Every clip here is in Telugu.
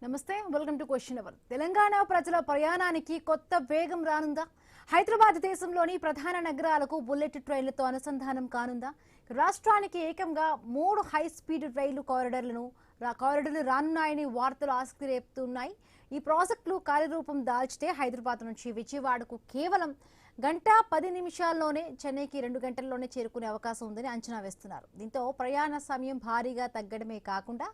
నమస్తే welcome to question hour. Telangana ప్రజల ప్రయాణానికి కొత్త వేగం రానుందా? హైదరాబాద్ దేశంలోని ప్రధాన నగరాలకు బుల్లెట్ ట్రైన్లతో అనుసంధానం కానుందా? రాష్ట్రానికి ఏకంగా 3 హై స్పీడ్ రైలు కారిడార్లు రానున్నాయని వార్తలు ఆసక్తి రేపుతున్నాయి. ఈ ప్రాజెక్టులు కార్యరూపం దాల్చితే హైదరాబాద్ నుంచి విజయవాడకు కేవలం 1:10 నిమిషాల్లోనే, చెన్నైకి 2 గంటల్లోనే చేరుకునే అవకాశం ఉందని అంచనా వేస్తున్నారు. దీంతో ప్రయాణ సమయం భారీగా తగ్గడమే కాకుండా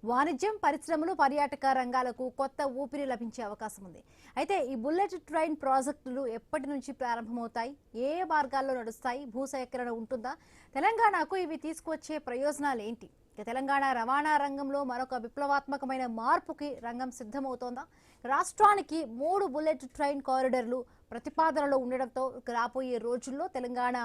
వాణిజ్యం, పరిశ్రమలు, పర్యాటక రంగాలకు కొత్త ఊపిరి లభించే అవకాశం ఉంది. అయితే ఈ బుల్లెట్ ట్రైన్ ప్రాజెక్టులు ఎప్పటి నుంచి ప్రారంభమవుతాయి? ఏ మార్గాల్లో నడుస్తాయి? భూసేకరణ ఉంటుందా? తెలంగాణకు ఇవి తీసుకువచ్చే ప్రయోజనాలు ఏంటి? తెలంగాణ రవాణా రంగంలో మరొక విప్లవాత్మకమైన మార్పుకి రంగం సిద్ధమవుతోందా? రాష్ట్రానికి 3 బుల్లెట్ ట్రైన్ కారిడార్లు ప్రతిపాదనలో ఉండడంతో రాబోయే రోజుల్లో తెలంగాణ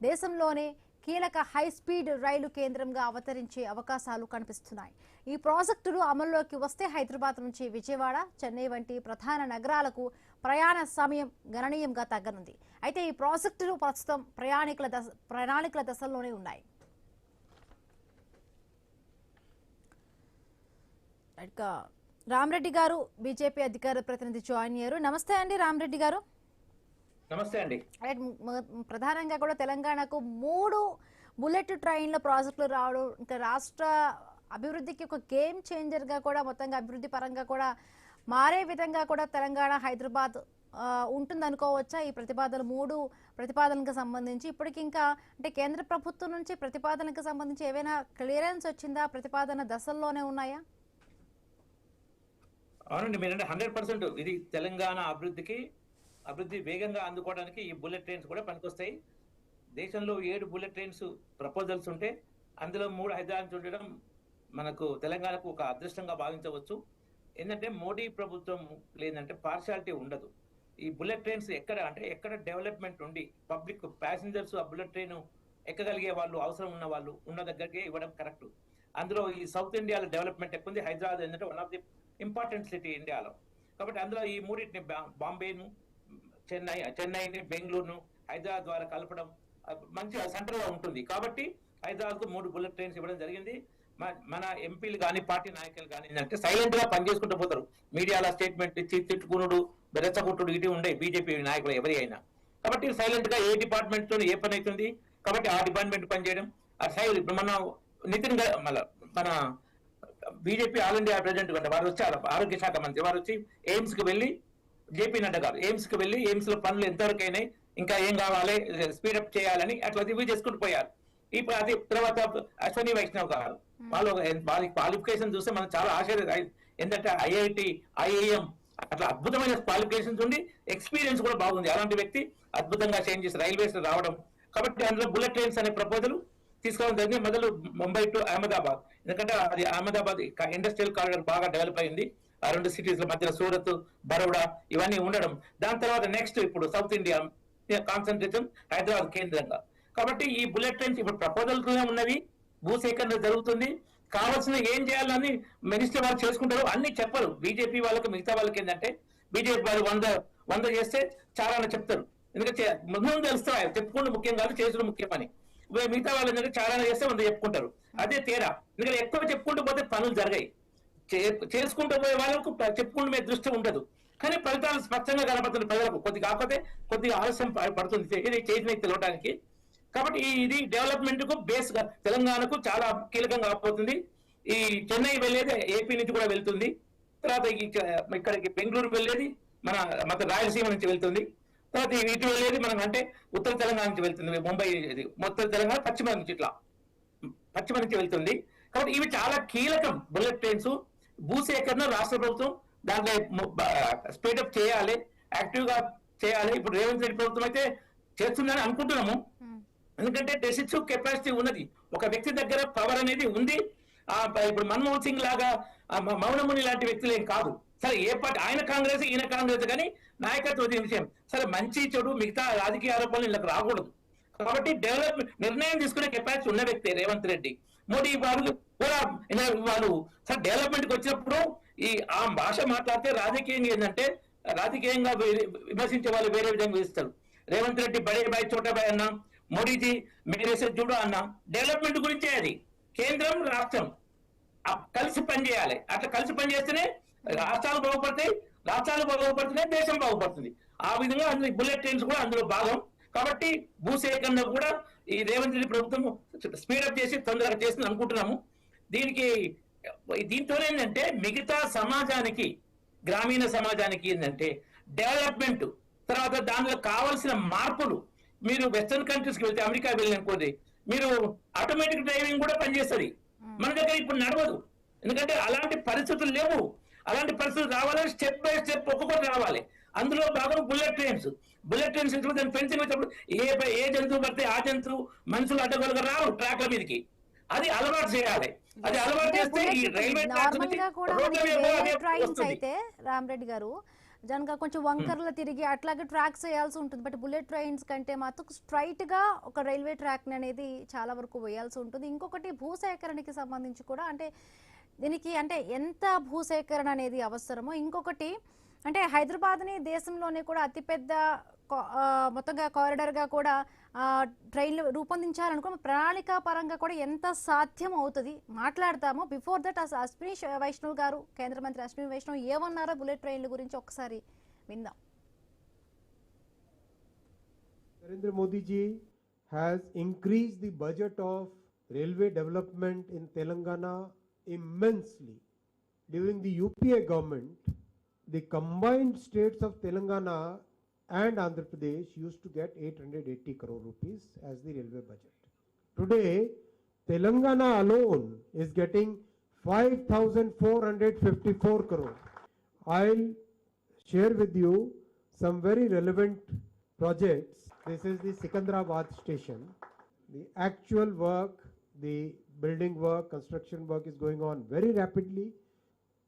దేశంలోనే కీలక హై స్పీడ్ రైలు కేంద్రంగా అవతరించే అవకాశాలు కనిపిస్తున్నాయి. ఈ ప్రాజెక్టులు అమల్లోకి వస్తే హైదరాబాద్ నుంచి విజయవాడ, చెన్నై వంటి ప్రధాన నగరాలకు ప్రయాణ సమయం గణనీయంగా తగ్గనుంది. అయితే ఈ ప్రాజెక్టులు ప్రస్తుతం ప్రణాళికల దశల్లోనే ఉన్నాయి. రామరెడ్డి గారు బీజేపీ అధికార ప్రతినిధి జాయిన్ అయ్యారు. నమస్తే అండి రామరెడ్డి గారు. నమస్తే అండి. ప్రధానంగా కూడా తెలంగాణకు 3 బుల్లెట్ ట్రైన్ల ప్రాజెక్టులు రావడం ఇంకా రాష్ట్ర అభివృద్ధికి ఒక గేమ్ చేంజర్ గా కూడా, మొత్తంగా అభివృద్ధి పరంగా కూడా మారే విధంగా కూడా తెలంగాణ, హైదరాబాద్ ఉంటుంది అనుకోవచ్చా? ఈ 3 ప్రతిపాదనలకు సంబంధించి ఇప్పటికి ఇంకా అంటే కేంద్ర ప్రభుత్వం నుంచి ప్రతిపాదనకు సంబంధించి ఏవైనా క్లియరెన్స్ వచ్చిందా? ప్రతిపాదన దశల్లోనే ఉన్నాయా? అవునండి, మీరంటే 100% ఇది తెలంగాణ అభివృద్ధి వేగంగా అందుకోవడానికి ఈ బుల్లెట్ ట్రైన్స్ కూడా పనికొస్తాయి. దేశంలో 7 బుల్లెట్ ట్రైన్స్ ప్రపోజల్స్ ఉంటే అందులో 3 హైదరాబాద్ ఉండడం మనకు తెలంగాణకు ఒక అదృష్టంగా భావించవచ్చు. ఏంటంటే మోడీ ప్రభుత్వం లేదంటే పార్షాలిటీ ఉండదు. ఈ బుల్లెట్ ట్రైన్స్ ఎక్కడ డెవలప్మెంట్ ఉండి పబ్లిక్ ప్యాసింజర్స్ ఆ బుల్లెట్ ట్రైన్ ఎక్కగలిగే వాళ్ళు, అవసరం ఉన్న వాళ్ళు ఉన్న దగ్గరికి ఇవ్వడం కరెక్ట్. అందులో ఈ సౌత్ ఇండియాలో డెవలప్మెంట్ ఎక్కువ ఉంది. హైదరాబాద్ ఏంటంటే one of the important city ఇండియాలో. కాబట్టి అందులో ఈ మూడింటిని బాంబేను, చెన్నైని, బెంగళూరును హైదరాబాద్ ద్వారా కలపడం మంచి సెంటర్లో ఉంటుంది. కాబట్టి హైదరాబాద్కు 3 బుల్లెట్ ట్రైన్స్ ఇవ్వడం జరిగింది. మన ఎంపీలు కానీ పార్టీ నాయకులు కానీ ఏంటంటే సైలెంట్ గా పనిచేసుకుంటూ పోతారు. మీడియాలో స్టేట్మెంట్ ఇచ్చి తిట్టుకునుడు, బెరచకుట్టుడు ఇటు ఉండే బీజేపీ నాయకులు ఎవరి అయినా. కాబట్టి సైలెంట్ గా ఏ డిపార్ట్మెంట్ తో ఏ పని అవుతుంది కాబట్టి ఆ డిపార్ట్మెంట్ పనిచేయడం. ఇప్పుడు మన నితిన్ మన బీజేపీ ఆల్ ఇండియా ప్రెసిడెంట్ వారు వచ్చారు, ఆరోగ్య శాఖ మంత్రి వారు వచ్చి ఎయిమ్స్ కి వెళ్ళి, జేపీ నడ్డా గారు ఎయిమ్స్ కి వెళ్ళి ఎయిమ్స్ లో పనులు ఎంతవరకు అయినాయి, ఇంకా ఏం కావాలి, స్పీడప్ చేయాలని అట్లా రివ్యూ చేసుకుంటూ పోయారు. అది తర్వాత అశ్వని వైష్ణవ్ గారు వాళ్ళ క్వాలిఫికేషన్ చూస్తే మనం చాలా ఆశ్చర్యం. ఎందుకంటే ఐఐటి, ఐఐఎం అట్లా అద్భుతమైన క్వాలిఫికేషన్స్ ఉండి ఎక్స్పీరియన్స్ కూడా బాగుంది. అలాంటి వ్యక్తి అద్భుతంగా చేంజ్ చేసి రైల్వేస్ రావడం. కాబట్టి అందులో బుల్లెట్ ట్రైన్స్ అనే ప్రపోజల్ తీసుకోవడం జరిగింది. మొదలు ముంబై టు అహ్మదాబాద్, ఎందుకంటే అది అహ్మదాబాద్ ఇండస్ట్రియల్ కారిడార్ బాగా డెవలప్ అయింది. ఆ 2 సిటీస్ మధ్యలో సూరత్, బరోడా ఇవన్నీ ఉండడం. దాని తర్వాత నెక్స్ట్ ఇప్పుడు సౌత్ ఇండియా కాన్సన్ట్రేషన్ హైదరాబాద్ కేంద్రంగా. కాబట్టి ఈ బుల్లెట్ ట్రైన్స్ ఇప్పుడు ప్రపోజల్స్ ఉన్నవి, భూసేకరణ జరుగుతుంది. కావాల్సిన ఏం చేయాలని మినిస్టర్ వాళ్ళు చేసుకుంటారు, అన్ని చెప్పరు. బీజేపీ వాళ్ళకి, మిగతా వాళ్ళకి ఏంటంటే బీజేపీ వాళ్ళు 100 చేస్తే చాలా చెప్తారు. ఎందుకంటే ముందు తెలుస్తాయి, చెప్పుకుంటూ ముఖ్యం కాదు, చేసుడు ముఖ్యమని. మిగతా వాళ్ళు ఏంటంటే చాలా చేస్తే 100 చెప్పుకుంటారు. అదే తేడా. ఎందుకంటే ఎక్కువ చెప్పుకుంటూ పోతే పనులు జరగాయి. చేసుకుంటూ పోయే వాళ్ళకు చెప్పుకుంటూ మీద దృష్టి ఉండదు. కానీ ఫలితాలు స్పష్టంగా కనబడుతుంది ప్రజలకు. కొద్దిగా ఆలస్యం పడుతుంది ఇది చేసిన తెలవడానికి. కాబట్టి ఇది డెవలప్మెంట్ కు బేస్ గా తెలంగాణకు చాలా కీలకంగా పోతుంది. ఈ చెన్నై వెళ్ళేది ఏపీ నుంచి కూడా వెళ్తుంది. తర్వాత ఇక్కడికి బెంగళూరు వెళ్ళేది మన రాయలసీమ నుంచి వెళ్తుంది. తర్వాత ఇటు వెళ్ళేది మనం అంటే ఉత్తర తెలంగాణ నుంచి వెళ్తుంది, ముంబై, మొత్తం తెలంగాణ పశ్చిమ నుంచి వెళ్తుంది. కాబట్టి ఇవి చాలా కీలకం. బుల్లెట్ ట్రైన్స్ భూసేకరణ రాష్ట్ర ప్రభుత్వం దాంట్లో స్పీడప్ చేయాలి, యాక్టివ్ గా చేయాలి. ఇప్పుడు రేవంత్ రెడ్డి ప్రభుత్వం అయితే చేస్తుందని అనుకుంటున్నాము. ఎందుకంటే డెసిసివ్ కెపాసిటీ ఉన్నది, ఒక వ్యక్తి దగ్గర పవర్ అనేది ఉంది. ఇప్పుడు మన్మోహన్ సింగ్ లాగా మౌనముని లాంటి వ్యక్తులు ఏం కాదు. సరే ఏ పార్టీ, ఆయన కాంగ్రెస్ ఈయన కాంగ్రెస్, కానీ నాయకత్వ విషయం సరే మంచి చెడు మిగతా రాజకీయ ఆరోపణలు వీళ్ళకి రాకూడదు. కాబట్టి నిర్ణయం తీసుకునే కెపాసిటీ ఉన్న వ్యక్తి రేవంత్ రెడ్డి. మోడీ వారు కూడా వాళ్ళు సరే డెవలప్మెంట్ కి వచ్చినప్పుడు ఆ భాష మాట్లాడితే రాజకీయంగా విమర్శించే వాళ్ళు వేరే విధంగా విధిస్తారు. రేవంత్ రెడ్డి బడే బాయ్ చోటా బాయ్ అన్నా, మోడీజీ మేరేసే జుడో అన్నా, డెవలప్మెంట్ గురించే. అది కేంద్రం రాష్ట్రం కలిసి పనిచేయాలి. అట్లా కలిసి పనిచేస్తేనే రాష్ట్రాలు బాగుపడుతున్నాయి, దేశం బాగుపడుతుంది. ఆ విధంగా అందులో బుల్లెట్ ట్రైన్స్ కూడా అందులో భాగం. కాబట్టి భూసేకరణ కూడా ఈ రేవంత్ రెడ్డి ప్రభుత్వం స్పీడప్ చేసి తొందరగా చేసింది అనుకుంటున్నాము. దీంతో ఏంటంటే మిగతా సమాజానికి, గ్రామీణ సమాజానికి ఏంటంటే డెవలప్మెంట్, తర్వాత దానిలో కావాల్సిన మార్పులు. మీరు వెస్టర్న్ కంట్రీస్కి వెళ్తే, అమెరికా వెళ్ళిననుకోండి, మీరు ఆటోమేటిక్ డ్రైవింగ్ కూడా పనిచేస్తుంది. మన దగ్గర ఇప్పుడు నడవదు, ఎందుకంటే అలాంటి పరిస్థితులు లేవు. అలాంటి పరిస్థితులు రావాలని స్టెప్ బై స్టెప్ ఒక్కొక్కటి రావాలి. అందులో భాగం బుల్లెట్ ట్రైన్స్ దాని ఫెన్సింగ్ వచ్చినప్పుడు ఏ జంతువు పడితే ఆ జంతువు మనుషులు అడ్డగోలుగా రావు ట్రాక్ల మీదకి. అది అలవాటు చేయాలి. అది అలవాటు చేస్తే ఈ రైల్వే ట్రైన్స్ అయితే రామరెడ్డి గారు జనగా కొంచెం వంకర్లు తిరిగి అట్లాగే ట్రాక్స్ వేయాల్సి ఉంటుంది. బట్ బుల్లెట్ ట్రైన్స్ కంటే మాత్రం స్ట్రైట్ గా ఒక రైల్వే ట్రాక్ అనేది చాలా వరకు వేయాల్సి ఉంటుంది. ఇంకొకటి భూసేకరణకి సంబంధించి కూడా అంటే దీనికి అంటే ఎంత భూసేకరణ అనేది అవసరమో, ఇంకొకటి అంటే హైదరాబాద్ని దేశంలోనే కూడా అతిపెద్ద మొత్తంగా కారిడార్గా కూడా ట్రైన్లు రూపొందించాలనుకో ప్రణాళికా పరంగా కూడా ఎంత సాధ్యం అవుతుంది మాట్లాడతాము. బిఫోర్ దట్ అశ్విని వైష్ణవ్ గారు, కేంద్ర మంత్రి అశ్విని వైష్ణవ్ ఏమన్నారో బుల్లెట్ ట్రైన్ల గురించి ఒకసారి విందాం. Narendra Modi ji has increased the budget of railway development in Telangana immensely. During the UPA government, the combined states of Telangana and Andhra Pradesh used to get 880 crore rupees as the railway budget. Today, Telangana alone is getting 5,454 crore. I'll share with you some very relevant projects. This is the Sikandrabad station. The actual work, the building work, construction work is going on very rapidly.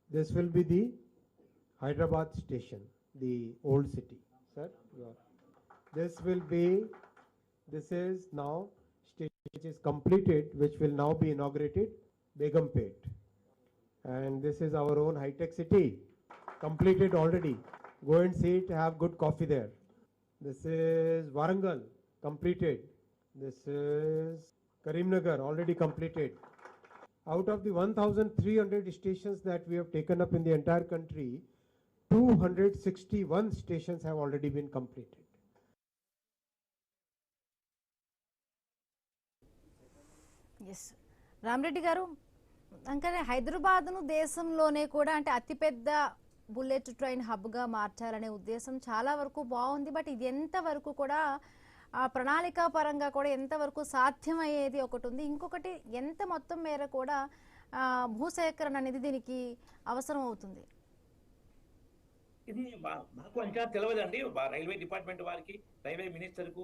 This will be the Hyderabad station, the old city. Sir, this is now station which is completed, which will now be inaugurated, Begumpet. And this is our own high-tech city, completed already. Go and see it, have good coffee there. This is Warangal, completed. This is Karimnagar, already completed. Out of the 1,300 stations that we have taken up in the entire country, 261 stations have already been completed. S Ramareddy garu, అంటే హైదరాబాద్ను దేశంలోనే కూడా అంటే అతిపెద్ద బుల్లెట్ ట్రైన్ హబ్గా మార్చాలనే ఉద్దేశం చాలా వరకు బాగుంది. బట్ ఇది ఎంతవరకు కూడా ప్రణాళికా పరంగా కూడా ఎంతవరకు సాధ్యమయ్యేది ఒకటి ఉంది. ఇంకొకటి ఎంత మొత్తం మేర కూడా భూసేకరణ అనేది దీనికి అవసరం అవుతుంది. ఇది మాకు అంచనా తెలియదండి. రైల్వే డిపార్ట్మెంట్ వారికి, రైల్వే మినిస్టర్కు,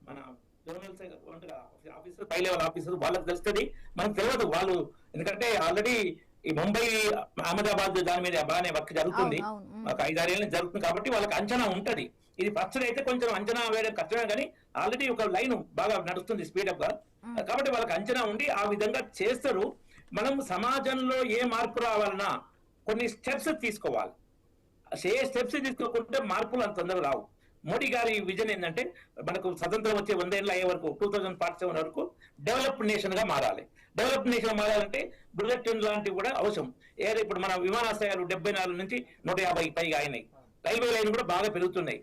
మన జోనల్ ఆఫీసర్, పై లెవెల్ ఆఫీసర్ వాళ్ళకి తెలుస్తుంది, మనకు తెలియదు. వాళ్ళు ఎందుకంటే ఆల్రెడీ ఈ ముంబై, అహ్మదాబాద్ దాని మీద బాగానే వర్క్ జరుగుతుంది, ఒక 5-6 ఏళ్ళు జరుగుతుంది. కాబట్టి వాళ్ళకి అంచనా ఉంటది. ఇది ఫస్ట్ అయితే కొంచెం అంచనా వేయడం కష్టమే, కానీ ఆల్రెడీ ఒక లైన్ బాగా నడుస్తుంది స్పీడప్ గా. కాబట్టి వాళ్ళకి అంచనా ఉండి ఆ విధంగా చేస్తారు. మనం సమాజంలో ఏ మార్పు రావాలన్నా కొన్ని స్టెప్స్ తీసుకోవాలి. ఏ స్టెప్స్ తీసుకోకుంటే మార్పులు అంత తొందరగా రావు. మోడీ గారి విజన్ ఏంటంటే మనకు స్వతంత్రం వచ్చే 100 ఏళ్ళు అయ్యే వరకు 2047 వరకు డెవలప్డ్ నేషన్ గా మారాలి. డెవలప్డ్ నేషన్ మారాలంటే బుల్లెట్ ట్రైన్ లాంటివి కూడా అవసరం. ఇప్పుడు మన విమానాశ్రయాలు 74 నుంచి 150 పైగా అయినాయి. రైల్వే లైన్ కూడా బాగా పెరుగుతున్నాయి.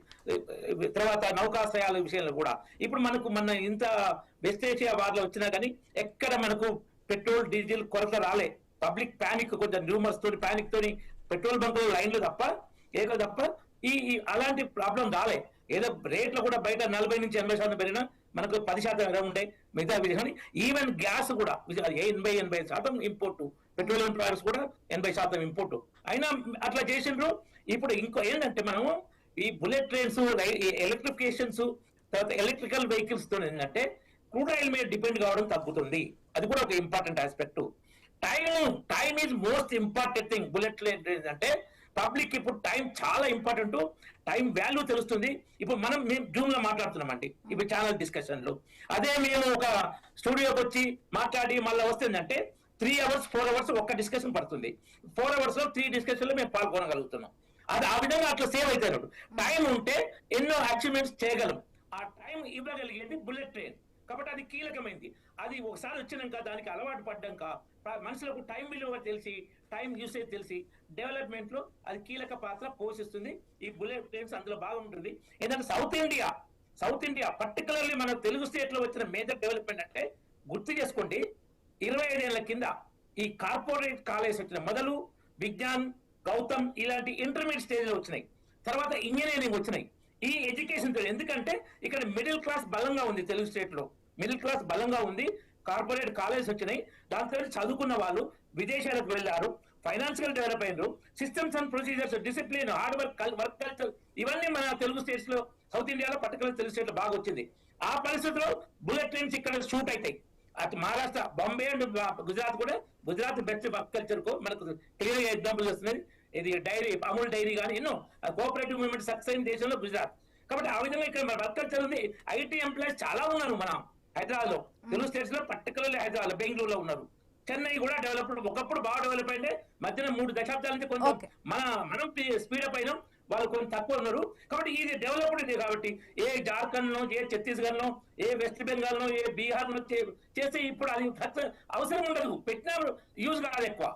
తర్వాత నౌకాశ్రయాల విషయంలో కూడా ఇప్పుడు మన ఇంత వెస్ట్ ఏషియా వార్లో వచ్చినా కానీ ఎక్కడ మనకు పెట్రోల్, డీజిల్ కొరత రాలే. పబ్లిక్ ప్యానిక్, కొంచెం రూమర్స్ తోని, ప్యానిక్ తోని పెట్రోల్ బంకులు లైన్లు తప్ప ఈ అలాంటి ప్రాబ్లం రాలే. ఏదో రేట్లు కూడా బయట 40 నుంచి 80% పెరిగినా మనకు 10% ఎలా ఉంటాయి మిగతా విషయాన్ని. ఈవెన్ గ్యాస్ కూడా 80% ఇంపోర్టు, పెట్రోలియం ప్రొడక్ట్స్ కూడా 80% ఇంపోర్టు. అయినా అట్లా చేసిండ్రు. ఇప్పుడు ఇంకో ఏంటంటే మనము ఈ బుల్లెట్ ట్రైన్స్, ఎలక్ట్రిఫికేషన్స్, తర్వాత ఎలక్ట్రికల్ వెహికల్స్ తో ఏంటంటే క్రూడ్ ఆయిల్ మీద డిపెండ్ కావడం తగ్గుతుంది. అది కూడా ఒక important aspect. Time is most important thing. Bullet train అంటే పబ్లిక్ ఇప్పుడు టైం చాలా ఇంపార్టెంట్. టైం వాల్యూ తెలుస్తుంది. ఇప్పుడు మేము జూమ్ లో మాట్లాడుతున్నామండి, ఇప్పుడు ఛానల్ డిస్కషన్లు. అదే మేము ఒక స్టూడియోకి వచ్చి మాట్లాడి మళ్ళీ వస్తుందంటే 3 hours 4 hours ఒక్క డిస్కషన్ పడుతుంది. 4 hours లో 3 డిస్కషన్ లో మేము పాల్గొనగలుగుతున్నాం. అది ఆ విధంగా అట్లా సేవ్ అవుతారు. టైం ఉంటే ఎన్నో అచీవ్మెంట్స్ చేయగలం. ఆ టైం ఇవ్వగలిగేది బుల్లెట్ ట్రైన్. కాబట్టి అది కీలకమైంది. అది ఒకసారి వచ్చినాక దానికి అలవాటు పడ్డాక మనుషులకు టైం విలువ తెలిసి, టైం యూసేజ్ తెలిసి డెవలప్మెంట్ లో అది కీలక పాత్ర పోషిస్తుంది. ఈ బుల్లెట్ ట్రైన్స్ అందులో బాగుంటుంది. ఏంటంటే సౌత్ ఇండియా పర్టికులర్లీ మన తెలుగు స్టేట్ లో వచ్చిన మేజర్ డెవలప్మెంట్ అంటే గుర్తు చేసుకోండి, 25 ఏళ్ల కింద ఈ కార్పొరేట్ కాలేజ్ వచ్చిన మొదలు విజ్ఞాన్, గౌతమ్ ఇలాంటి ఇంటర్మీడియట్ స్టేజ్ లో వచ్చినాయి. తర్వాత ఇంజనీరింగ్ వచ్చినాయి. ఈ ఎడ్యుకేషన్ ఎందుకంటే ఇక్కడ మిడిల్ క్లాస్ బలంగా ఉంది, తెలుగు స్టేట్ లో మిడిల్ క్లాస్ బలంగా ఉంది. కార్పొరేట్ కాలేజ్ వచ్చినాయి. దాంతో చదువుకున్న వాళ్ళు విదేశాలకు వెళ్ళారు, ఫైనాన్షియల్ డెవలప్ అయినారు. Systems and procedures, discipline, hard work culture ఇవన్నీ మన తెలుగు స్టేట్స్ లో, సౌత్ ఇండియాలో పర్టికులర్ తెలుగు స్టేట్ లో బాగా వచ్చింది. ఆ పరిస్థితుల్లో బుల్లెట్ ట్రైన్స్ ఇక్కడ షూట్ అవుతాయి. అటు మహారాష్ట్ర, బాంబే అండ్ గుజరాత్ కూడా, గుజరాత్ బెస్ట్ వర్క్ కల్చర్ కు మనకు క్లియర్ గా ఎగ్జాంపుల్ వస్తున్నది. ఇది డైరీ, అమూల్ డైరీ కానీ ఎన్నో కోఆపరేటివ్ మూవ్మెంట్ సక్సెస్ అయిన దేశంలో గుజరాత్. కాబట్టి ఆ విధంగా ఇక్కడ వర్క్ కల్చర్ ఉంది. ఐటీ ఎంప్లాయీస్ చాలా ఉన్నారు మన హైదరాబాద్ లో, తెలుగు స్టేట్స్ లో పర్టికులర్లీ హైదరాబాద్, బెంగళూరులో ఉన్నారు. చెన్నై కూడా డెవలప్డ్, ఒకప్పుడు బాగా డెవలప్ అయిందే, మధ్యన 3 దశాబ్దాల నుంచి కొంచెం మనం స్పీడప్ అయినాం, వాళ్ళు కొంచెం తక్కువ ఉన్నారు. కాబట్టి ఇది డెవలప్డ్ ఇది. కాబట్టి ఏ జార్ఖండ్ లో, ఏ ఛత్తీస్గఢ్ లో, ఏ వెస్ట్ బెంగాల్ లో, ఏ బీహార్ లో చేస్తే ఇప్పుడు అది అవసరం ఉండదు, పెట్టిన యూజ్ కాదు ఎక్కువ.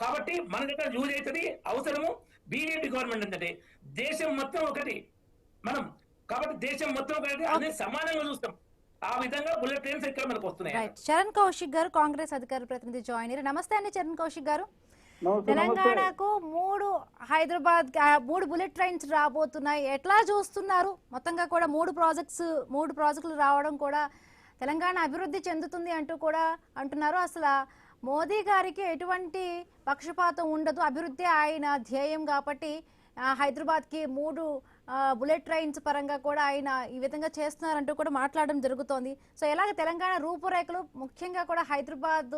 కాబట్టి మన దగ్గర యూజ్ అవుతుంది. అవసరము బీజేపీ గవర్నమెంట్ అంటే దేశం మొత్తం ఒకటి మనం, కాబట్టి దేశం మొత్తం ఒకటి అనేది సమానంగా చూస్తాం. ఆ విధంగా బుల్లెట్ ట్రైన్స్ ఇక్కడ మనకు వస్తున్నాయి. చరణ్ కౌశిక్ గారు, కాంగ్రెస్ అధికార ప్రతినిధి జాయిన్ అయ్యారు. నమస్తే అండి చరణ్ కౌశిక్ గారు. తెలంగాణకు 3 బుల్లెట్ ట్రైన్స్ రాబోతున్నాయి. ఎట్లా చూస్తున్నారు? మొత్తంగా కూడా 3 ప్రాజెక్టులు రావడం కూడా తెలంగాణ అభివృద్ధి చెందుతుంది అంటూ కూడా అంటున్నారు. అసలు మోదీ గారికి ఎటువంటి పక్షపాతం ఉండదు, అభివృద్ధి ఆయన ధ్యేయం కాబట్టి హైదరాబాద్కి 3 బుల్లెట్ ట్రైన్స్ పరంగా కూడా ఆయన ఈ విధంగా చేస్తున్నారంటూ కూడా మాట్లాడడం జరుగుతోంది. సో ఎలాగ తెలంగాణ రూపురేఖలు, ముఖ్యంగా కూడా హైదరాబాద్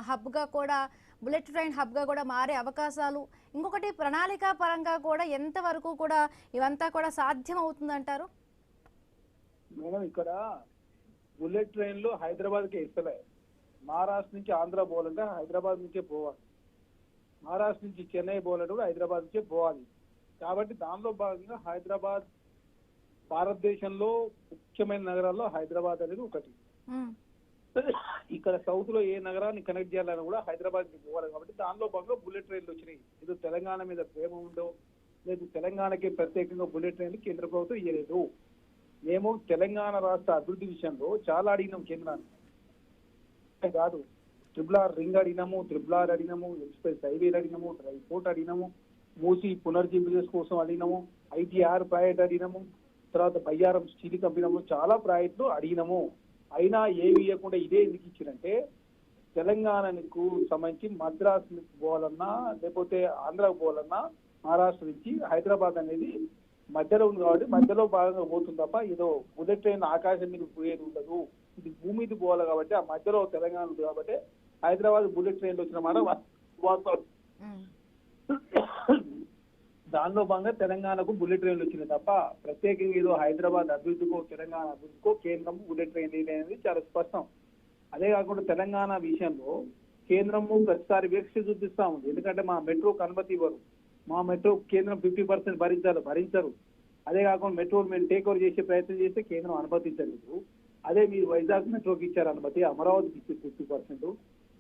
హబ్గా కూడా, బుల్లెట్ ట్రైన్ హబ్గా కూడా మారే అవకాశాలు, ఇంకొకటి ప్రణాళిక పరంగా కూడా ఎంతవరకు కూడా ఇవంతా కూడా సాధ్యం అవుతుందంటారు? మేడం, ఇక్కడ బుల్లెట్ ట్రైన్లు హైదరాబాద్కే ఇస్తలే. మహారాష్ట్ర నుంచి ఆంధ్ర పోవాలంటే హైదరాబాద్ నుంచే పోవాలి, మహారాష్ట్ర నుంచి చెన్నై పోవాలంటే కూడా హైదరాబాద్ నుంచే పోవాలి. కాబట్టి దానిలో భాగంగా హైదరాబాద్ భారతదేశంలో ముఖ్యమైన నగరాల్లో హైదరాబాద్ అనేది ఒకటి. ఇక్కడ సౌత్ లో ఏ నగరాన్ని కనెక్ట్ చేయాలని కూడా హైదరాబాద్ కి పోవాలి. కాబట్టి దానిలో భాగంగా బుల్లెట్ ట్రైన్లు వచ్చినాయి. ఇది తెలంగాణ మీద ప్రేమ ఉండో లేదు, తెలంగాణకి ప్రత్యేకంగా బుల్లెట్ ట్రైన్లు కేంద్ర ప్రభుత్వం ఇవ్వలేదు. మేము తెలంగాణ రాష్ట్ర అభివృద్ధి విషయంలో చాలా అడిగినాం కేంద్రాన్ని, కాదు ట్రిపుల్ రింగ్ అడిగినాము, ట్రిపుల్ అడిగినాము, ఎక్స్ప్రెస్ హైవే అడిగినాము, డ్రై పోర్ట్ అడిగినాము, మూసి పునర్జీవిస్ కోసం అడిగినాము, ITR ప్రాజెక్ట్ అడిగినాము, తర్వాత బయ్యారం స్టీల్ కంపెనీ, చాలా ప్రాజెక్టులు అడిగినాము. అయినా ఏవి ఇవ్వకుండా ఇదే ఎందుకు ఇచ్చినంటే, తెలంగాణకు సంబంధించి మద్రాసు పోవాలన్నా లేకపోతే ఆంధ్రాకు పోవాలన్నా మహారాష్ట్ర నుంచి హైదరాబాద్ అనేది మధ్యలో ఉంది. కాబట్టి మధ్యలో భాగంగా పోతుంది తప్ప ఏదో బుల్లెట్ ట్రైన్ ఆకాశం మీద పోయేది ఉండదు. ఇది భూమి మీద పోవాలి కాబట్టి ఆ మధ్యలో తెలంగాణ ఉంది. కాబట్టి హైదరాబాద్ బుల్లెట్ ట్రైన్లు వచ్చిన మాట వాస్తవం. దానిలో భాగంగా తెలంగాణకు బుల్లెట్ ట్రైన్లు వచ్చినాయి తప్ప ప్రత్యేకంగా ఏదో హైదరాబాద్ అభివృద్ధికో తెలంగాణ అభివృద్ధికో కేంద్రం బుల్లెట్ ట్రైన్ అనేది చాలా స్పష్టం. అదే కాకుండా తెలంగాణ విషయంలో కేంద్రము ప్రతిసారి వివక్ష చూపిస్తా ఉంది. ఎందుకంటే మా మెట్రోకు అనుమతి ఇవ్వరు, మా మెట్రో కేంద్రం 50% భరించరు. అదే కాకుండా మెట్రో మేము టేక్ ఓవర్ చేసే ప్రయత్నం చేస్తే కేంద్రం అనుమతించలేదు. అదే మీరు వైజాగ్ మెట్రోకి ఇచ్చారు అనుమతి, అమరావతికి ఇచ్చి 50%,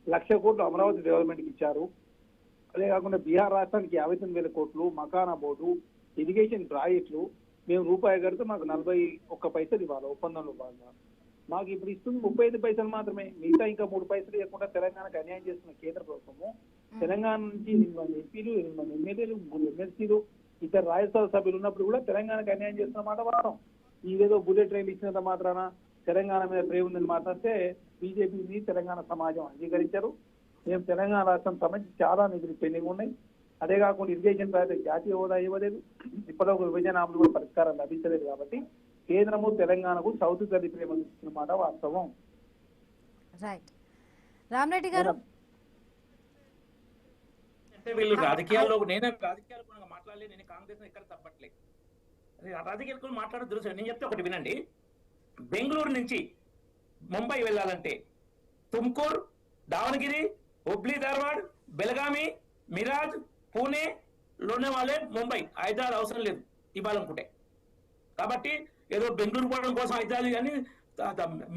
1,00,000 కోట్లు అమరావతి డెవలప్మెంట్కి ఇచ్చారు. అదే కాకుండా బీహార్ రాష్ట్రానికి 59,000 కోట్లు, మకానా బోర్డు, ఇరిగేషన్ ప్రాజెక్టులు మేము రూపాయి కడితే మాకు 41 పైసలు ఇవ్వాలి ఒప్పందంలో భాగంగా. మాకు ఇప్పుడు ఇస్తుంది 35 పైసలు మాత్రమే. మిగతా ఇంకా 3 పైసలు ఇవ్వకుండా తెలంగాణకు అన్యాయం చేస్తున్న కేంద్ర ప్రభుత్వము తెలంగాణ నుంచి 8 ఎంపీలు, 8 ఎమ్మెల్యేలు, 3 ఎమ్మెల్సీలు, ఇతర రాజ్యసభ సభ్యులు ఉన్నప్పుడు కూడా తెలంగాణకు అన్యాయం చేస్తున్న మాట వారం. ఇదేదో బుల్లెట్ ట్రైన్ ఇచ్చినంత మాత్రాన తెలంగాణ మీద ప్రేమ ఉందని మాట్లాడితే బీజేపీని తెలంగాణ సమాజం అంగీకరించారు. మేము తెలంగాణ రాష్ట్రం సంబంధించి చాలా నిధులు పెండింగ్ ఉన్నాయి. అదే కాకుండా ఇరిగేషన్ ప్రాజెక్టు జాతీయ హోదా ఇవ్వలేదు, ఇప్పటివరకు విభజన హామీలు కూడా పరిష్కారం లభించలేదు. కాబట్టి కేంద్రము తెలంగాణకు సౌత్ గది ప్రేమ ఇస్తున్న మాట వాస్తవం. రైట్. రామరెడ్డి గారు, అంటే వీళ్ళు రాజకీయాల్లో, నేను రాజకీయాలు మాట్లాడలేదు, నేను కాంగ్రెస్ ఎక్కడ తప్పట్లేదు, రాజకీయాలు మాట్లాడదు తెలుసు. నేను చెప్తే ఒకటి వినండి, బెంగళూరు నుంచి ముంబై వెళ్ళాలంటే తుమ్కూర్, దావణగిరి, హుబ్లీ ధార్వాడ్, బెలగామి, మిరాజ్, పూణే, లోనేవాలే, ముంబై, హైదరాబాద్ అవసరం లేదు ఇవ్వాలనుకుంటే. కాబట్టి ఏదో బెంగళూరు పోవడం కోసం హైదరాబాద్ కానీ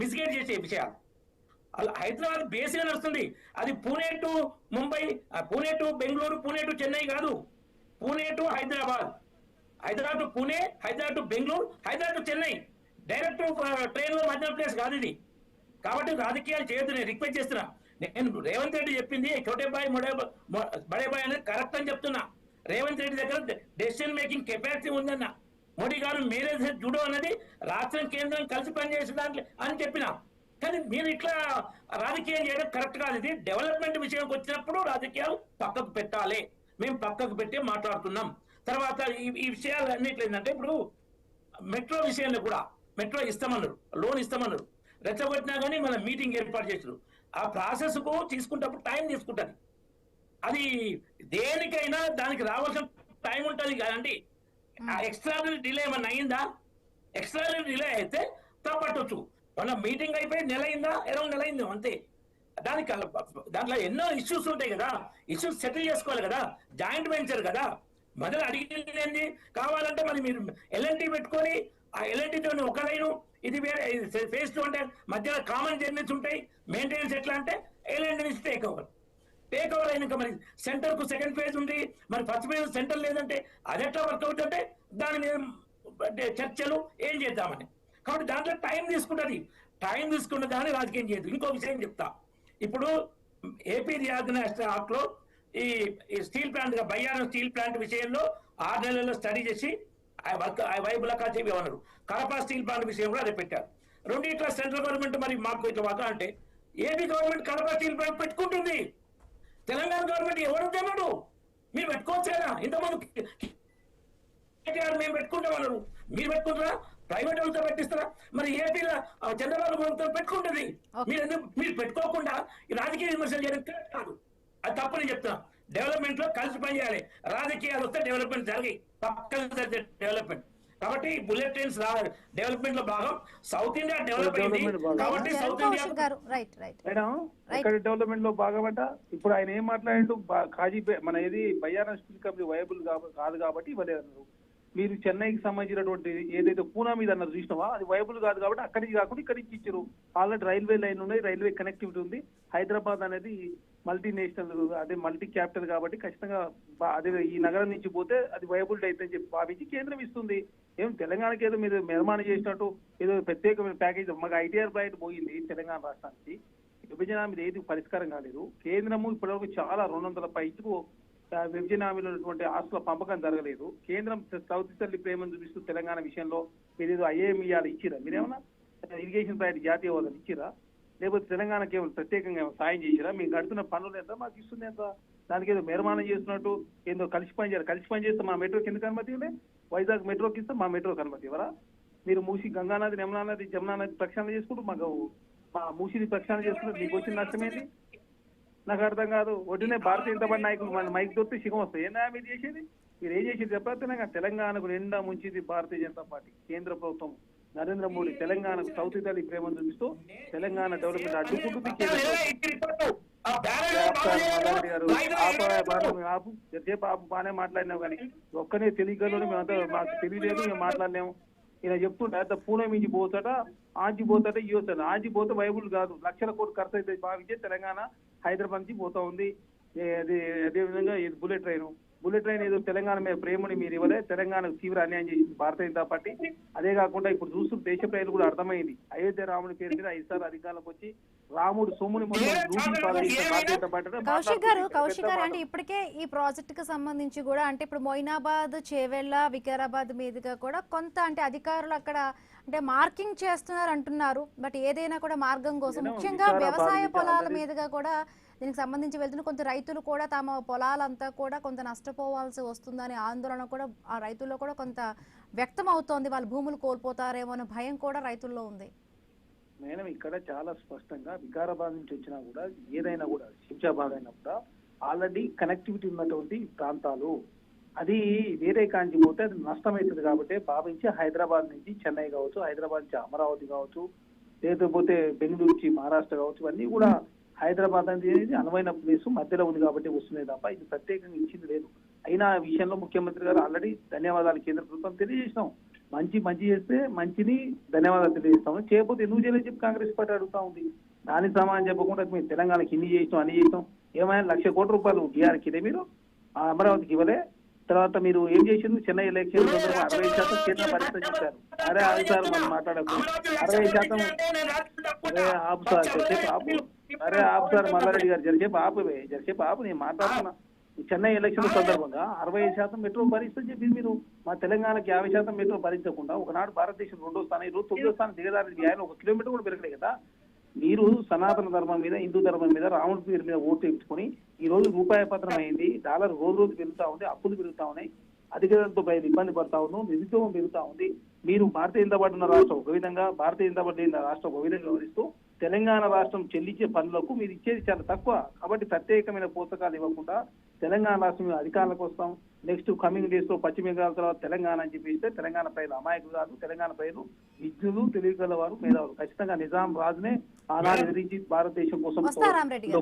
మిస్గైడ్ చేసే విషయాలు. అలా హైదరాబాద్ బేస్గా నడుస్తుంది. అది Pune to Mumbai, Pune to Bengaluru, Pune to Chennai కాదు, Pune to Hyderabad, Hyderabad to Pune, Hyderabad to Bengaluru, Hyderabad to Chennai, direct train లో మధ్య ప్లేస్ కాదు ఇది. కాబట్టి రాజకీయాలు చేయొద్దు, నేను రిక్వెస్ట్ చేస్తున్నా. నేను రేవంత్ రెడ్డి చెప్పింది చోటే బాయ్ బడే బాయ్ అనేది కరెక్ట్ అని చెప్తున్నా. రేవంత్ రెడ్డి దగ్గర డెసిషన్ మేకింగ్ కెపాసిటీ ఉందన్న. మోడీ గారు మేనేజ్ జుడో అనేది రాష్ట్రం కేంద్రం కలిసి పనిచేసే దాంట్లో అని చెప్పిన. కానీ మీరు ఇట్లా రాజకీయం చేయడం కరెక్ట్ కాదు. ఇది డెవలప్మెంట్ విషయంకి వచ్చినప్పుడు రాజకీయాలు పక్కకు పెట్టాలి. మేము పక్కకు పెట్టి మాట్లాడుతున్నాం. తర్వాత ఈ విషయాలు అన్నిట్లు ఏంటంటే, ఇప్పుడు మెట్రో విషయంలో కూడా మెట్రో ఇస్తామన్నారు, లోన్ ఇస్తామన్నారు, రెచ్చగొట్టినా కానీ మన మీటింగ్ ఏర్పాటు చేసారు. ఆ ప్రాసెస్ కు తీసుకుంటప్పుడు టైం తీసుకుంటుంది. అది దేనికైనా దానికి రావాల్సిన టైం ఉంటుంది కదండి. ఆ ఎక్స్ట్రానరీ డిలే ఏమన్నా అయిందా? ఎక్స్ట్రానరీ డిలే అయితే తప్పట్టొచ్చు. మన మీటింగ్ అయిపోయి నెల అయిందా, 20 నెల అయింది అంతే. దాంట్లో ఎన్నో ఇష్యూస్ ఉంటాయి కదా, ఇష్యూస్ సెటిల్ చేసుకోవాలి కదా. జాయింట్ వెంచర్ కదా, మొదలు అడిగింది ఏంది కావాలంటే మరి మీరు ఎల్ఎన్టీ పెట్టుకొని ఆ ఎల్ఎన్టీతో ఒక లైను, ఇది వేరే ఫేజ్ 2 అంటే మధ్యలో కామన్ జర్నీస్ ఉంటాయి. మెయింటెనెన్స్ ఎట్లా అంటే ఎల్ఎన్టీ నుంచి టేక్ ఓవర్ అయినాక మరి సెంటర్ కు సెకండ్ ఫేజ్ ఉంది, మరి ఫస్ట్ ఫేజ్ సెంటర్ లేదంటే అది ఎట్లా వర్కౌట్ అంటే దాని మీద చర్చలు ఏం చేద్దామని. కాబట్టి దాంట్లో టైం తీసుకుంటుంది. టైం తీసుకున్న దాన్ని రాజకీయం చేయదు. ఇంకో విషయం చెప్తా. ఇప్పుడు ఏపీ రీఆర్గనైజేషన్ యాక్ట్ లో ఈ steel plant, Bayyaram steel plant విషయంలో 6 నెలల్లో స్టడీ చేసి వైబుల్ కా చెప్పేమన్నారు. కడప స్టీల్ ప్లాంట్ విషయం కూడా అదే పెట్టారు. రెండిట్లా సెంట్రల్ గవర్నమెంట్ మరి మాకు ఇట్లా వాక అంటే AP government Kadapa steel plant పెట్టుకుంటుంది, తెలంగాణ గవర్నమెంట్ ఎవరు తెలడు. మీరు పెట్టుకోవచ్చు కదా. ఇంతమంది కేటీఆర్ మేము పెట్టుకుంటామన్నారు, మీరు పెట్టుకుంటారా? ప్రైవేట్ వాళ్ళతో పెట్టిస్తారా? మరి ఏపీలో చంద్రబాబు ప్రభుత్వం పెట్టుకుంటుంది. మీరు పెట్టుకోకుండా ఈ రాజకీయ విమర్శలు చేయడం కరెక్ట్ కాదు. అది తప్పని చెప్తున్నా. డెవలప్మెంట్ లో కలిసి పనిచేయాలి. రాజకీయాలు వస్తే డెవలప్మెంట్ జరిగి పక్కన డెవలప్మెంట్. కాబట్టి బుల్లెట్ ట్రైన్స్ డెవలప్మెంట్ లో భాగం. సౌత్ ఇండియా డెవలప్ అయింది కాబట్టి సౌత్ ఇండియా మేడం ఎక్కడ డెవలప్మెంట్ లో భాగం అంట. ఇప్పుడు ఆయన ఏం మాట్లాడిండు, మన ఏది బయ్యారం స్టీల్ కంపెనీ వైబుల్ కాదు కాబట్టి ఇవ్వలేదు. మీరు చెన్నైకి సంబంధించినటువంటి ఏదైతే పూనా మీద అన్నారు చూసినావా, అది వైబుల్ కాదు కాబట్టి అక్కడి నుంచి కాకుండా ఇక్కడి నుంచి ఇచ్చారు. ఆల్రెడీ రైల్వే లైన్ ఉన్నాయి, రైల్వే కనెక్టివిటీ ఉంది. హైదరాబాద్ అనేది మల్టీనేషనల్, అదే మల్టీ క్యాపిటల్ కాబట్టి ఖచ్చితంగా అదే ఈ నగరం నుంచి పోతే అది వైబుల్ అయితే చెప్పి భావించి కేంద్రం ఇస్తుంది. ఏం తెలంగాణకి ఏదో మీరు నిర్మాణం చేసినట్టు ఏదో ప్రత్యేకమైన ప్యాకేజ్. మాకు ఐటీఆర్ ప్లాంట్ పోయింది తెలంగాణ రాష్ట్రానికి, విభజన మీద ఏది పరిష్కారం కాలేదు. కేంద్రము ఇప్పటివరకు చాలా 200 పైచుకు విభజన హామీలో ఉన్నటువంటి ఆస్తుల పంపకం జరగలేదు. కేంద్రం సౌత్ తల్లి ప్రేమను చూపిస్తూ తెలంగాణ విషయంలో మీరేదో ఐఏఎంఈఆర్ ఇచ్చిరా? మీరేమన్నా ఇరిగేషన్ ప్రాజెక్ట్ జాతీయ హోదాలు ఇచ్చిరా? లేకపోతే తెలంగాణకి ఏమైనా ప్రత్యేకంగా సాయం చేసిరా? మీకు కడుతున్న పనులు ఎంత, మాకు ఇస్తుంది ఎంత? దానికి ఏదో నిర్మాణం చేస్తున్నట్టు ఏదో కలిసి పని చేయాలి. కలిసి పని చేస్తే మా మెట్రోకి ఎందుకు అనుమతి ఇవ్వలే? వైజాగ్ మెట్రోకి ఇస్తే మా మెట్రోకి అనుమతి ఇవ్వరా? మీరు మూసి గంగానది, యమునా నది, జమునా నది ప్రక్షాళన చేసుకుంటూ మాకు మా మూసిని ప్రక్షాళన చేసుకుంటూ మీకు వచ్చిన నష్టం ఏంటి? నాకు అర్థం కాదు. ఒడ్డునే భారతీయ జనతా పార్టీ నాయకులు మన మైక్ దొరికి సిగం వస్తాయి. ఏందా మీరు చేసేది? మీరు ఏం చేసేది చెప్పలేక తెలంగాణకు నిండా ముంచింది భారతీయ జనతా పార్టీ కేంద్ర ప్రభుత్వం. నరేంద్ర మోడీ తెలంగాణకు సౌత్ ఇటలీ ప్రేమను చూపిస్తూ తెలంగాణ డెవలప్మెంట్ అడ్డుకుంటుంది. ఆపు బాగానే మాట్లాడినావు కానీ ఒక్కనే తెలియకలోనే మేమంతా మాకు తెలియలేదు, మేము మాట్లాడలేము. ఇలా చెప్తుంటే పూణే మించి పోతాట, ఆంచిపోతాట, ఇవ్వతాడు. ఆంచిపోతే వైబుల్ కాదు, లక్షల కోట్లు ఖర్చు అయితే భావించే తెలంగాణ హైదరాబాద్ నుంచి పోతా ఉంది. అదేవిధంగా ఇది బుల్లెట్ ట్రైన్ ఏదో తెలంగాణ మీద ప్రేమని మీరు ఇవ్వలే. తెలంగాణకు తీవ్ర అన్యాయం చేసింది భారతీయ జనతా పార్టీ. అదే కాకుండా ఇప్పుడు చూస్తున్న దేశ ప్రజలు కూడా అర్థమైంది. అయోధ్య రాముడి పేరు మీద 5 సార్లు అధికారంలోకి వచ్చి రాముడు సొమ్ముని కౌశిక్ గారు అంటే ఇప్పటికే ఈ ప్రాజెక్ట్ కి సంబంధించి కూడా అంటే ఇప్పుడు మొయినాబాద్, చేవెళ్ళ, వికారాబాద్ మీదుగా కూడా కొంత అంటే అధికారులు అక్కడ అంటే మార్కింగ్ చేస్తున్నారు అంటున్నారు. బట్ ఏదైనా కూడా మార్గం కోసం ముఖ్యంగా వ్యవసాయ పొలాల మీదుగా కూడా దీనికి సంబంధించి వెళ్తున్న కొంత రైతులు కూడా తమ పొలాలంతా కూడా కొంత నష్టపోవాల్సి వస్తుందని ఆందోళన కూడా ఆ రైతుల్లో కూడా కొంత వ్యక్తం అవుతోంది. వాళ్ళ భూములు కోల్పోతారేమో అనే భయం కూడా రైతుల్లో ఉంది. మేడం ఇక్కడ చాలా స్పష్టంగా వికారాబాద్ నుంచి వచ్చినా కూడా ఏదైనా కూడా శంషాబాద్ అయినా కూడా ఆల్రెడీ కనెక్టివిటీ ఉన్నటువంటి ప్రాంతాలు. అది వేరే కాంచి పోతే అది నష్టమవుతుంది కాబట్టి భావించి హైదరాబాద్ నుంచి చెన్నై కావచ్చు, హైదరాబాద్ నుంచి అమరావతి కావచ్చు, లేకపోతే బెంగళూరు నుంచి మహారాష్ట్ర కావచ్చు, ఇవన్నీ కూడా హైదరాబాద్ అనేది అనువైన ప్లేస్ మధ్యలో ఉంది కాబట్టి వస్తున్నాయి తప్ప ఇది ప్రత్యేకంగా ఇచ్చింది లేదు. అయినా విషయంలో ముఖ్యమంత్రి గారు ఆల్రెడీ ధన్యవాదాలు కేంద్ర ప్రభుత్వం తెలియజేసినాం. మంచి చేస్తే మంచిని ధన్యవాదాలు తెలియజేస్తాము. చేయకపోతే ఎందుకు చేయలేదు చెప్పి కాంగ్రెస్ పార్టీ అడుగుతా ఉంది. దాని సమానం చెప్పకుండా మీరు తెలంగాణకి ఇన్ని చేసాం అన్ని చేసాం, ఏమైనా 1,00,000 కోట్ల రూపాయలు టీఆర్కి ఇదే మీరు అమరావతికి ఇవ్వలే. తర్వాత మీరు ఏం చేసింది, చెన్నై ఎలక్షన్ 60% కేంద్ర పరిస్థితి చెప్పారు. అరే ఆగు సార్ మనం మాట్లాడకు, 60%. అరే ఆపు సార్ జరిసేపు ఆపు, అరే ఆపు సార్ మల్లారెడ్డి గారు జరిసేపు ఆపు నేను మాట్లాడుతున్నా. చెన్నై ఎలక్షన్ సందర్భంగా 60% మెట్రో భరిస్తుందని చెప్పి మీరు మా తెలంగాణకి 50% మెట్రో భరించకుండా ఒకనాడు భారతదేశం 2వ స్థానం, ఈరోజు 9వ స్థానం దిగదారి ఆయన 1 కిలోమీటర్ కూడా పెరగలేదు కదా. మీరు సనాతన ధర్మం మీద, హిందూ ధర్మం మీద, రాముడి పేరు మీద ఓటు వేయించుకొని ఈ రోజు రూపాయి పత్రం అయింది, డాలర్ రోజు పెరుగుతా ఉంది, అప్పులు పెరుగుతా ఉన్నాయి, అధికారులతో ప్రజలు ఇబ్బంది పడతా ఉన్నాం, నిరుద్యోగం పెరుగుతా ఉంది. మీరు భారతీయ జనతా పార్టీ ఉన్న రాష్ట్రం ఒక విధంగా, భారతీయ జనతా పార్టీ రాష్ట్రం ఒక విధంగా వివరిస్తూ తెలంగాణ రాష్ట్రం చెల్లించే పనులకు మీరు ఇచ్చేది చాలా తక్కువ. కాబట్టి ప్రత్యేకమైన పోషకాలు ఇవ్వకుండా తెలంగాణ రాష్ట్రం అధికారులకు వస్తాం, నెక్స్ట్ కమింగ్ డేస్ లో పశ్చిమ బెంగాల్ తర్వాత తెలంగాణ అని చెప్పిస్తే తెలంగాణ ప్రజలు అమాయకులు కాదు, తెలంగాణ ప్రజలు విద్యులు తెలివిగల వారు, మేధావులు. ఖచ్చితంగా నిజాం రాజునే ఆనాడు ఎదిరించి భారతదేశం కోసం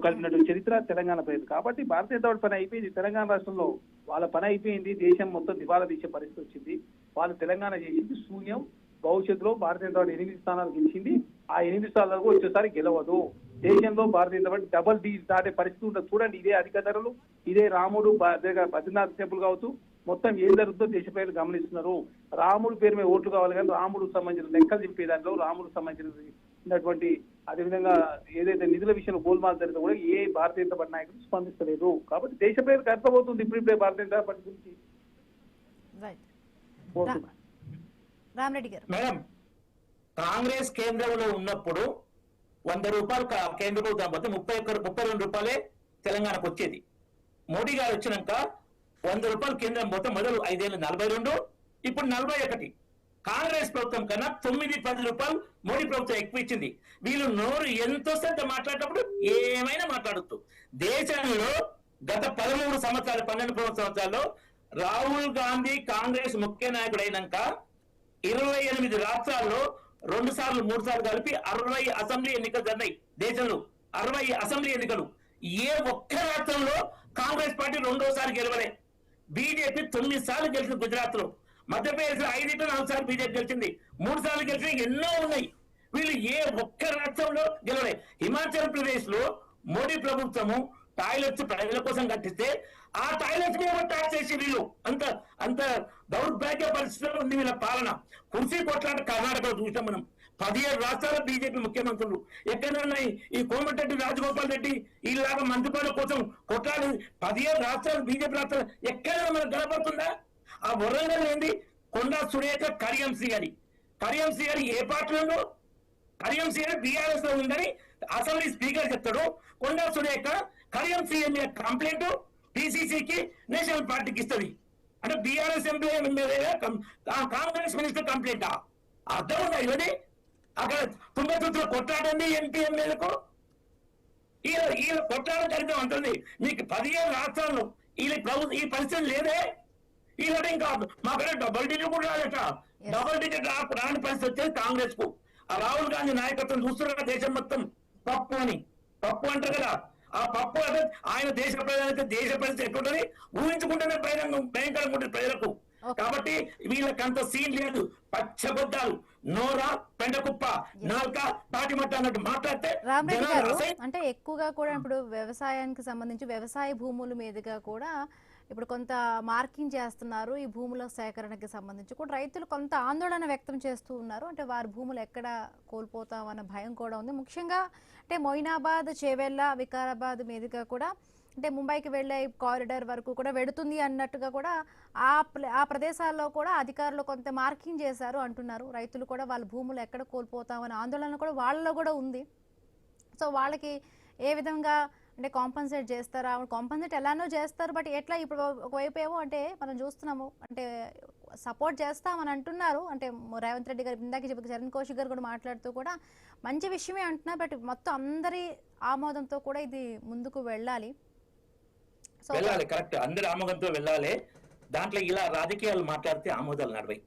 కలిపినటువంటి చరిత్ర తెలంగాణ ప్రజలు. కాబట్టి భారతీయ జనతా పార్టీ పని అయిపోయింది, తెలంగాణ రాష్ట్రంలో వాళ్ళ పని అయిపోయింది, దేశం మొత్తం దివాలా తీసే పరిస్థితి వచ్చింది. వాళ్ళు తెలంగాణ చేసింది శూన్యం. భవిష్యత్తులో భారతీయ జనతా పార్టీ 8 స్థానాలు గెలిచింది, ఆ 8 స్థానాలకు వచ్చేసారి గెలవదు. దేశంలో Bharatiya Janata party double D దాటే పరిస్థితి ఉంటుంది. చూడండి, ఇదే అధిక ధరలు, ఇదే రాముడు బద్రీనాథ్ టెంపుల్ కావచ్చు, మొత్తం ఏం జరుగుతుందో దేశ ప్రజలు గమనిస్తున్నారు. రాముడు పేరు మీద ఓట్లు కావాలి కానీ రాముడు సంబంధించిన లెక్కలు చెప్పే దాంట్లో రాముడు సంబంధించినటువంటి అదేవిధంగా ఏదైతే నిధుల విషయంలో గోల్మాల్ జరిగితే కూడా ఏ భారతీయ జనతా పార్టీ నాయకులు స్పందిస్తలేదు. కాబట్టి దేశ ప్రజలకు అర్థమవుతుంది ఇప్పుడిప్పుడే భారతీయ జనతా పార్టీ గురించి. రామరెడ్డి గారు, మేడం, కాంగ్రెస్ కేంద్రంలో ఉన్నప్పుడు 100 రూపాయలు కేంద్ర ప్రభుత్వం పోతే 32 రూపాయలే తెలంగాణకు వచ్చేది. మోడీ గారు వచ్చినాక 100 రూపాయలు కేంద్రం పోతే మొదలు 5 ఏళ్ళు 42, ఇప్పుడు 41. కాంగ్రెస్ ప్రభుత్వం కన్నా 9-10 రూపాయలు మోడీ ప్రభుత్వం ఎక్కువ ఇచ్చింది. వీళ్ళు నోరు ఎంతో శ్రద్ధ మాట్లాడేటప్పుడు ఏమైనా మాట్లాడొచ్చు. దేశంలో గత 13 సంవత్సరాలు 12 సంవత్సరాల్లో రాహుల్ గాంధీ కాంగ్రెస్ ముఖ్య నాయకుడు అయినాక 28 రాష్ట్రాల్లో 2 సార్లు 3 సార్లు కలిపి 60 అసెంబ్లీ ఎన్నికలు జరిగినాయి. దేశంలో 60 అసెంబ్లీ ఎన్నికలు. ఏ ఒక్క రాష్ట్రంలో కాంగ్రెస్ పార్టీ 2వ గెలవలే. బీజేపీ 9 సార్లు గెలిచింది గుజరాత్ లో, మధ్యప్రదేశ్ లో 5-4 సార్లు బీజేపీ గెలిచింది, 3 సార్లు గెలిచిన ఎన్నో ఉన్నాయి. వీళ్ళు ఏ ఒక్క రాష్ట్రంలో గెలవలే. హిమాచల్ ప్రదేశ్ లో మోడీ ప్రభుత్వము టాయిలెట్స్ ప్రజల కోసం కట్టిస్తే ఆ టాయిలెట్స్ మీద ట్యాక్స్ చేసి వీళ్ళు అంత దౌర్భాగ్య పరిస్థితుల్లో ఉంది వీళ్ళ పాలన. కుర్చీ కొట్లాట కర్ణాటకలో చూసాం మనం. 17 రాష్ట్రాల బీజేపీ ముఖ్యమంత్రులు ఎక్కడన్నా ఈ కోమటిరెడ్డి రాజగోపాల్ రెడ్డి వీళ్ళలాగా మంత్రి పనుల కోసం కొట్లాడి 17 రాష్ట్రాలు బీజేపీ రాష్ట్రాలు ఎక్కడైనా మనకు కనపడుతుందా? ఆ వరంగల్ ఏంది, కొండా సురేఖ కరియంశ్రీ గారి ఏ పార్టీలో? కరియంశ్రీ గారి బీఆర్ఎస్ లో ఉందని అసెంబ్లీ స్పీకర్ చెప్తాడు. కొండా సురేఖ కరియంశ్రీ మీద కంప్లైంట్ పిసిసికి నేషనల్ పార్టీకి ఇస్తుంది. అంటే బీఆర్ఎస్ ఎంపీ మీద కాంగ్రెస్ మినిస్టర్ కంప్లైంటా? అర్థం ఉందా ఇవన్నీ? అక్కడ తుంగతుర్తిలో కొట్లాడండి ఎంపీ ఎమ్మెల్యేలకు. వీళ్ళ కొట్లాడ జరిగితే ఉంటుంది. మీకు 17 రాష్ట్రాల్లో ఈ పరిస్థితి లేదే. వీళ్ళంటే ఇంకా మాకు డబుల్ డిజిట్ కూడా రాదట. డబుల్ డిజిట్ రాని పరిస్థితి వచ్చేది కాంగ్రెస్ కు. ఆ రాహుల్ గాంధీ నాయకత్వం చూస్తున్నారు దేశం మొత్తం. పప్పు అంటారు కదా, ఆ పప్పు అంటే ఆయన దేశ ప్రజలైతే దేశ పరిస్థితి ఎట్లుంటుంది ఊహించుకుంటేనే భయంకరంగా ఉంటుంది ప్రజలకు. కాబట్టి వీళ్ళకి అంత సీన్ లేదు. పచ్చబద్దాలు, నోరా పెండకుప్ప, నాల్క తాటిమట్ట అన్నట్టు మాట్లాడితే రామరెడ్డి గారు, అంటే ఎక్కువగా కూడా ఇప్పుడు వ్యవసాయానికి సంబంధించి వ్యవసాయ భూముల మీదుగా కూడా ఇప్పుడు కొంత మార్కింగ్ చేస్తున్నారు. ఈ భూముల సేకరణకి సంబంధించి కూడా రైతులు కొంత ఆందోళన వ్యక్తం చేస్తూ ఉన్నారు. అంటే వారి భూములు ఎక్కడ కోల్పోతామన్న భయం కూడా ఉంది. ముఖ్యంగా అంటే మొయినాబాద్, చేవెళ్ళ, వికారాబాద్ మీదుగా కూడా అంటే ముంబైకి వెళ్ళే కారిడార్ వరకు కూడా వెడుతుంది అన్నట్టుగా కూడా ఆ ప్రదేశాల్లో కూడా అధికారులు కొంత మార్కింగ్ చేశారు అంటున్నారు. రైతులు కూడా వాళ్ళ భూములు ఎక్కడ కోల్పోతామన్న ఆందోళన కూడా వాళ్ళలో కూడా ఉంది. సో వాళ్ళకి ఏ విధంగా అంటే కాంపన్సేట్ చేస్తారా? కాంపన్సేట్ ఎలానో చేస్తారు, బట్ ఎట్లా? ఇప్పుడు ఒకవైపు ఏమో అంటే మనం చూస్తున్నాము అంటే సపోర్ట్ చేస్తామని అంటున్నారు. అంటే రేవంత్ రెడ్డి గారు ఇందాక చెప్పి చరణ్ కౌశిక్ గారు కూడా మాట్లాడుతూ కూడా మంచి విషయమే అంటున్నారు. బట్ మొత్తం అందరి ఆమోదంతో కూడా ఇది ముందుకు వెళ్ళాలి. వెళ్ళాలి, కరెక్ట్. అందరి ఆమోదంతో వెళ్ళాలి. దాంట్లో ఇలా రాజకీయాలు మాట్లాడితే ఆమోదాలు నడవాయి.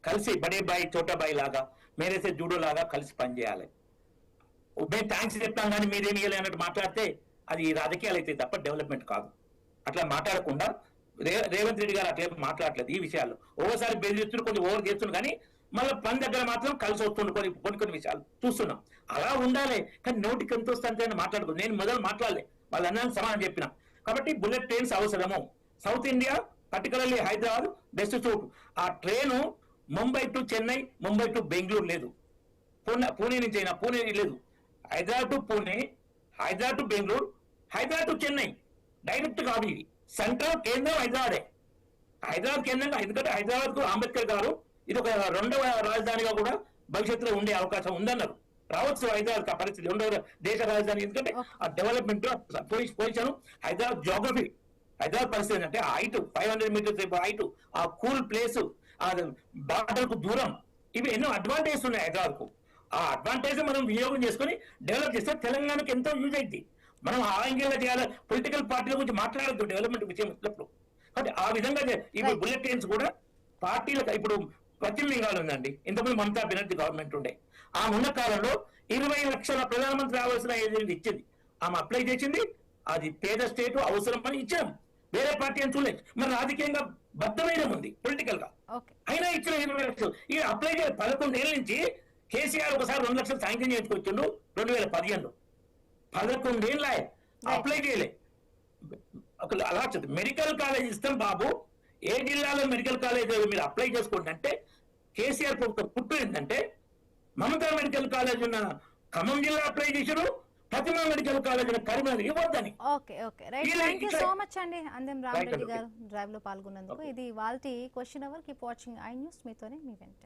కలిసి బడే బాయ్ చోటా బాయ్ లాగా, మేరేసే జూడో లాగా కలిసి పనిచేయాలి. మేము థ్యాంక్స్ చెప్తాం కానీ మీరేమి ఇవ్వాలి అన్నట్టు మాట్లాడితే అది రాజకీయాలు అయితే తప్ప డెవలప్మెంట్ కాదు. అట్లా మాట్లాడకుండా రేవంత్ రెడ్డి గారు అట్లా మాట్లాడలేదు ఈ విషయాల్లో. ఓసారి బెదిరిస్తున్నారు, కొన్ని ఓవర్ చేస్తున్నారు, కానీ మళ్ళీ పని దగ్గర మాత్రం కలిసి వస్తుంది కొన్ని విషయాలు చూస్తున్నాం. అలా ఉండాలి, కానీ నోటికి ఎంత వస్తుంటే మాట్లాడుకో. నేను మొదలు మాట్లాడలే, వాళ్ళు అన్నాను సమానం చెప్పిన. కాబట్టి బుల్లెట్ ట్రైన్స్ అవసరము. South India particularly Hyderabad best చోటు. ఆ train Mumbai to Chennai, Mumbai to Bengaluru లేదు, పూణే నుంచి అయినా పూణే లేదు, Hyderabad to Pune, Hyderabad to Bengaluru, Hyderabad to Chennai direct కాదు. ఇది సెంట్రల్ కేంద్రం హైదరాబాదే. హైదరాబాద్ కేంద్రంగా, ఎందుకంటే హైదరాబాద్ కు అంబేద్కర్ గారు ఇది ఒక రెండవ రాజధానిగా కూడా భవిష్యత్తులో ఉండే అవకాశం ఉందన్నారు. రావచ్చు హైదరాబాద్ ఆ పరిస్థితి రెండవ దేశ రాజధాని, ఎందుకంటే ఆ development position, Hyderabad geography, Hyderabad పరిస్థితి అంటే హైట్ 500 మీటర్స్ హైట్, ఆ కూల్ ప్లేస్, ఆ బార్డర్ కు దూరం, ఇవి ఎన్నో అడ్వాంటేజ్ ఉన్నాయి హైదరాబాద్ కు. ఆ అడ్వాంటేజ్ మనం వినియోగం చేసుకుని డెవలప్ చేస్తే తెలంగాణకు ఎంతో యూజ్ అయింది. మనం ఆ యాంగిల్లో చేయాలి. పొలిటికల్ పార్టీల గురించి మాట్లాడద్దు డెవలప్మెంట్ విషయం వచ్చినప్పుడు. కాబట్టి ఆ విధంగా ఇప్పుడు బుల్లెట్ ట్రైన్స్ కూడా పార్టీలకు, ఇప్పుడు పశ్చిమ బెంగాల్ ఉందండి, ఇంతకుముందు మమతా బెనర్జీ గవర్నమెంట్ ఉండే, ఆమె ఉన్న కాలంలో 20 లక్షల ప్రధానమంత్రి రావాల్సిన ఏజెంట్ ఇచ్చింది, ఆమె అప్లై చేసింది. అది పేద స్టేట్ అవసరం అని ఇచ్చాం, వేరే పార్టీ అని చూడలేదు. మరి రాజకీయంగా బద్దమైన ఉంది పొలిటికల్ గా, అయినా ఇచ్చిన 20 లక్షలు. ఈ అప్లై చేయాలి 11 ఏళ్ళ నుంచి. కేసీఆర్ ఒకసారి 2 లక్షలు శాంక్షన్ చేసుకొచ్చిండు 2015లో. 11 ఏళ్ళ అప్లై చేయలే. అలా మెడికల్ కాలేజ్ ఇస్తాం బాబు, ఏ జిల్లాలో మెడికల్ కాలేజ్ మీరు అప్లై చేసుకోండి అంటే కేసీఆర్ ప్రభుత్వం పుట్టు ఏంటంటే మమతా మెడికల్ కాలేజ్ ఉన్న ఖమ్మం జిల్లా అప్లై చేశారు, ప్రతిమా మెడికల్ కాలేజ్ ఉన్న కరీంనగర్ ఇవ్వద్దని. Okay right, thank you so much అండి అందెం రామరెడ్డి గారు డ్రైవ్ లో పాల్గొన్నందుకు. ఇది వాళ్ళ question hour. Keep watching I News, మీతోనే మీ వెంట.